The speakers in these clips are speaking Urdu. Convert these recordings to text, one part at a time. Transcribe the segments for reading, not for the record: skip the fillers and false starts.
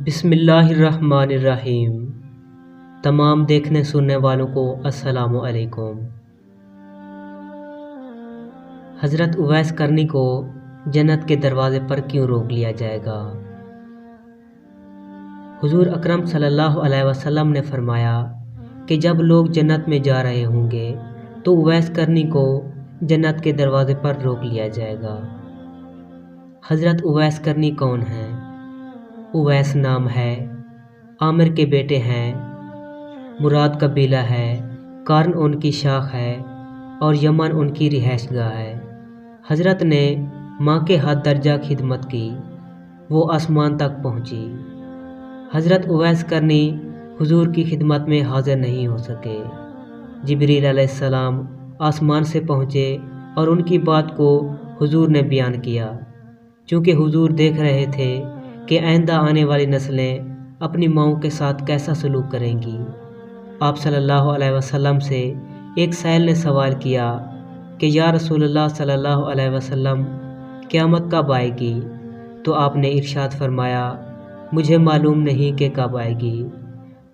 بسم اللہ الرحمن الرحیم۔ تمام دیکھنے سننے والوں کو السلام علیکم۔ حضرت اویس کرنی کو جنت کے دروازے پر کیوں روک لیا جائے گا؟ حضور اکرم صلی اللہ علیہ وسلم نے فرمایا کہ جب لوگ جنت میں جا رہے ہوں گے تو اویس کرنی کو جنت کے دروازے پر روک لیا جائے گا۔ حضرت اویس کرنی کون ہیں؟ اویس نام ہے، عامر کے بیٹے ہیں، مراد قبیلہ ہے، قرن ان کی شاخ ہے اور یمن ان کی رہائش گاہ ہے۔ حضرت نے ماں کے ہاتھ درجہ خدمت کی، وہ آسمان تک پہنچی۔ حضرت اویس کرنی حضور کی خدمت میں حاضر نہیں ہو سکے۔ جبریل علیہ السلام آسمان سے پہنچے اور ان کی بات کو حضور نے بیان کیا، چونکہ حضور دیکھ رہے تھے کہ آئندہ آنے والی نسلیں اپنی ماؤں کے ساتھ کیسا سلوک کریں گی۔ آپ صلی اللہ علیہ وسلم سے ایک سائل نے سوال کیا کہ یا رسول اللہ صلی اللہ علیہ وسلم، قیامت کب آئے گی؟ تو آپ نے ارشاد فرمایا، مجھے معلوم نہیں کہ کب آئے گی۔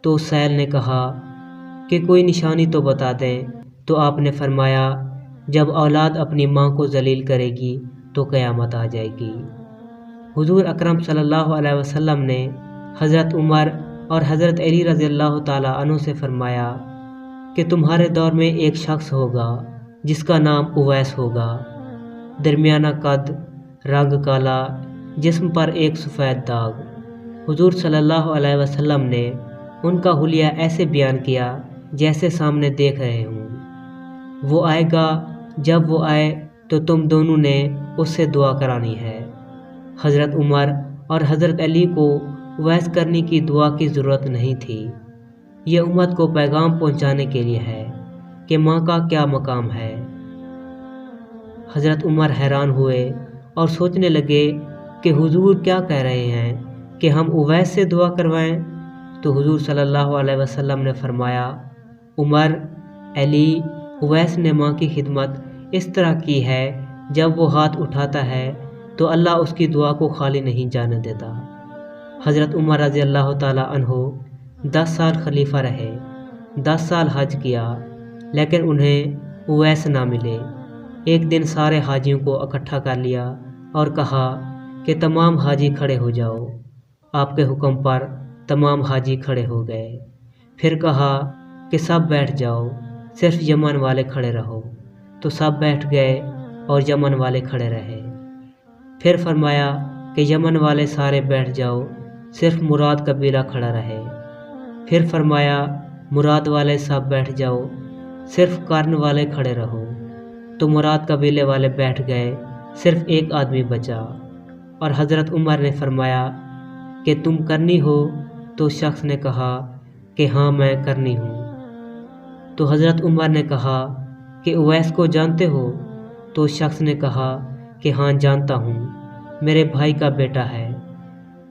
تو اس سائل نے کہا کہ کوئی نشانی تو بتا دیں۔ تو آپ نے فرمایا، جب اولاد اپنی ماں کو ذلیل کرے گی تو قیامت آ جائے گی۔ حضور اکرم صلی اللہ علیہ وسلم نے حضرت عمر اور حضرت علی رضی اللہ تعالیٰ عنہ سے فرمایا کہ تمہارے دور میں ایک شخص ہوگا جس کا نام اویس ہوگا، درمیانہ قد، رنگ کالا، جسم پر ایک سفید داغ۔ حضور صلی اللہ علیہ وسلم نے ان کا حلیہ ایسے بیان کیا جیسے سامنے دیکھ رہے ہوں۔ وہ آئے گا، جب وہ آئے تو تم دونوں نے اس سے دعا کرانی ہے۔ حضرت عمر اور حضرت علی کو اویس کرنی کی دعا کی ضرورت نہیں تھی۔ یہ امت کو پیغام پہنچانے کے لیے ہے کہ ماں کا کیا مقام ہے۔ حضرت عمر حیران ہوئے اور سوچنے لگے کہ حضور کیا کہہ رہے ہیں کہ ہم اویس سے دعا کروائیں؟ تو حضور صلی اللہ علیہ وسلم نے فرمایا، عمر، علی، اویس نے ماں کی خدمت اس طرح کی ہے، جب وہ ہاتھ اٹھاتا ہے تو اللہ اس کی دعا کو خالی نہیں جانے دیتا۔ حضرت عمر رضی اللہ تعالیٰ عنہ 10 سال خلیفہ رہے، 10 سال حج کیا، لیکن انہیں اویس نہ ملے۔ ایک دن سارے حاجیوں کو اکٹھا کر لیا اور کہا کہ تمام حاجی کھڑے ہو جاؤ۔ آپ کے حکم پر تمام حاجی کھڑے ہو گئے۔ پھر کہا کہ سب بیٹھ جاؤ، صرف یمن والے کھڑے رہو۔ تو سب بیٹھ گئے اور یمن والے کھڑے رہے۔ پھر فرمایا کہ یمن والے سارے بیٹھ جاؤ، صرف مراد قبیلہ کھڑا رہے۔ پھر فرمایا مراد والے سب بیٹھ جاؤ، صرف قرن والے کھڑے رہو۔ تو مراد قبیلے والے بیٹھ گئے، صرف ایک آدمی بچا۔ اور حضرت عمر نے فرمایا کہ تم کرنی ہو؟ تو اس شخص نے کہا کہ ہاں میں کرنی ہوں۔ تو حضرت عمر نے کہا کہ اویس کو جانتے ہو؟ تو اس شخص نے کہا کہ ہاں جانتا ہوں، میرے بھائی کا بیٹا ہے،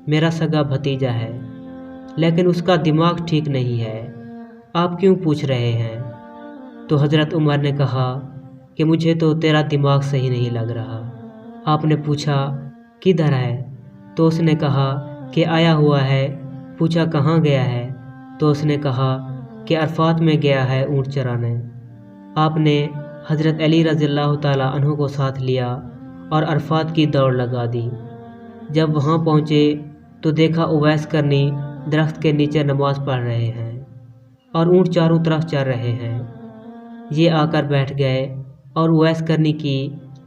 میرا سگا بھتیجا ہے، لیکن اس کا دماغ ٹھیک نہیں ہے، آپ کیوں پوچھ رہے ہیں؟ تو حضرت عمر نے کہا کہ مجھے تو تیرا دماغ صحیح نہیں لگ رہا۔ آپ نے پوچھا کدھر ہے؟ تو اس نے کہا کہ آیا ہوا ہے۔ پوچھا کہاں گیا ہے؟ تو اس نے کہا کہ عرفات میں گیا ہے اونٹ چرانے۔ آپ نے حضرت علی رضی اللہ تعالیٰ عنہ کو ساتھ لیا اور عرفات کی دوڑ لگا دی۔ جب وہاں پہنچے تو دیکھا اویس کرنی درخت کے نیچے نماز پڑھ رہے ہیں اور اونٹ چاروں طرف چر رہے ہیں۔ یہ آ کر بیٹھ گئے اور اویس کرنی کی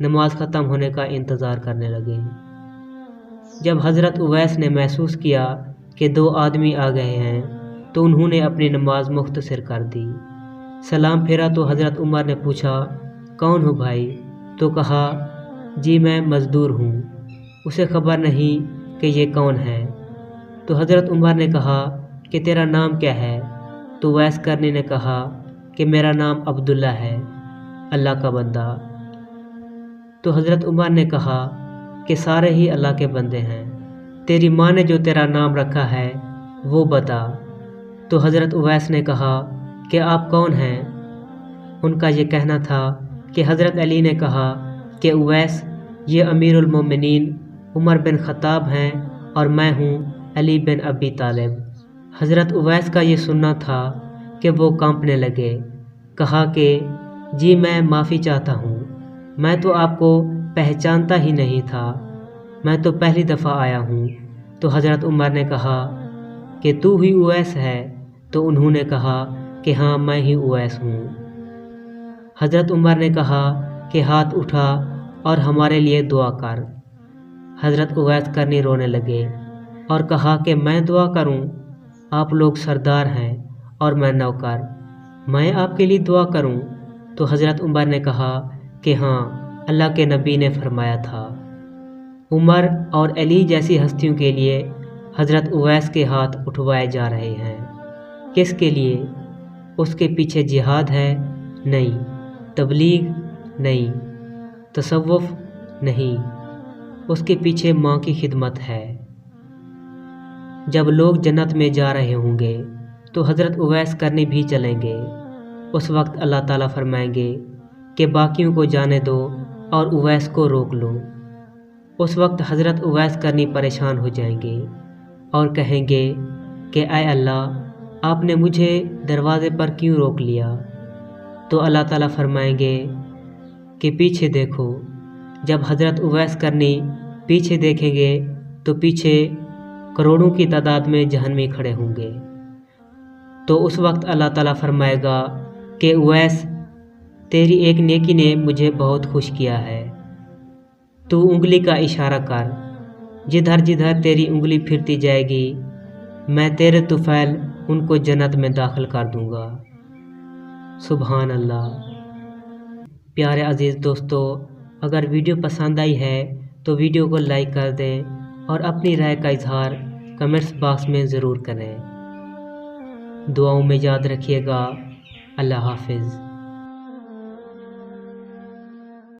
نماز ختم ہونے کا انتظار کرنے لگے۔ جب حضرت اویس نے محسوس کیا کہ 2 آدمی آ گئے ہیں تو انہوں نے اپنی نماز مختصر کر دی۔ سلام پھیرا تو حضرت عمر نے پوچھا کون ہو بھائی؟ تو کہا جی میں مزدور ہوں، اسے خبر نہیں کہ یہ کون ہے۔ تو حضرت عمر نے کہا کہ تیرا نام کیا ہے؟ تو اویس کرنی نے کہا کہ میرا نام عبداللہ ہے، اللہ کا بندہ۔ تو حضرت عمر نے کہا کہ سارے ہی اللہ کے بندے ہیں، تیری ماں نے جو تیرا نام رکھا ہے وہ بتا۔ تو حضرت اویس نے کہا کہ آپ کون ہیں؟ ان کا یہ کہنا تھا کہ حضرت علی نے کہا کہ اویس، یہ امیر المومنین عمر بن خطاب ہیں اور میں ہوں علی بن ابی طالب۔ حضرت اویس کا یہ سننا تھا کہ وہ کانپنے لگے، کہا کہ جی میں معافی چاہتا ہوں، میں تو آپ کو پہچانتا ہی نہیں تھا، میں تو پہلی دفعہ آیا ہوں۔ تو حضرت عمر نے کہا کہ تو ہی اویس ہے؟ تو انہوں نے کہا کہ ہاں میں ہی اویس ہوں۔ حضرت عمر نے کہا کہ ہاتھ اٹھا اور ہمارے لیے دعا کر۔ حضرت اویس کرنی رونے لگے اور کہا کہ میں دعا کروں؟ آپ لوگ سردار ہیں اور میں نوکر، میں آپ کے لیے دعا کروں؟ تو حضرت عمر نے کہا کہ ہاں، اللہ کے نبی نے فرمایا تھا۔ عمر اور علی جیسی ہستیوں کے لیے حضرت اویس کے ہاتھ اٹھوائے جا رہے ہیں۔ کس کے لیے؟ اس کے پیچھے جہاد ہے؟ نہیں۔ تبلیغ؟ نہیں۔ تصوف؟ نہیں۔ اس کے پیچھے ماں کی خدمت ہے۔ جب لوگ جنت میں جا رہے ہوں گے تو حضرت اویس کرنی بھی چلیں گے۔ اس وقت اللہ تعالیٰ فرمائیں گے کہ باقیوں کو جانے دو اور اویس کو روک لو۔ اس وقت حضرت اویس کرنی پریشان ہو جائیں گے اور کہیں گے کہ اے اللہ، آپ نے مجھے دروازے پر کیوں روک لیا؟ تو اللہ تعالیٰ فرمائیں گے کہ پیچھے دیکھو۔ جب حضرت اویس کرنی پیچھے دیکھیں گے تو پیچھے کروڑوں کی تعداد میں جہنمی کھڑے ہوں گے۔ تو اس وقت اللہ تعالیٰ فرمائے گا کہ اویس، تیری ایک نیکی نے مجھے بہت خوش کیا ہے، تو انگلی کا اشارہ کر، جدھر جدھر تیری انگلی پھرتی جائے گی میں تیرے طفیل ان کو جنت میں داخل کر دوں گا۔ سبحان اللہ۔ پیارے عزیز دوستو، اگر ویڈیو پسند آئی ہے تو ویڈیو کو لائک کر دیں اور اپنی رائے کا اظہار کمنٹس باکس میں ضرور کریں۔ دعاؤں میں یاد رکھیے گا۔ اللہ حافظ۔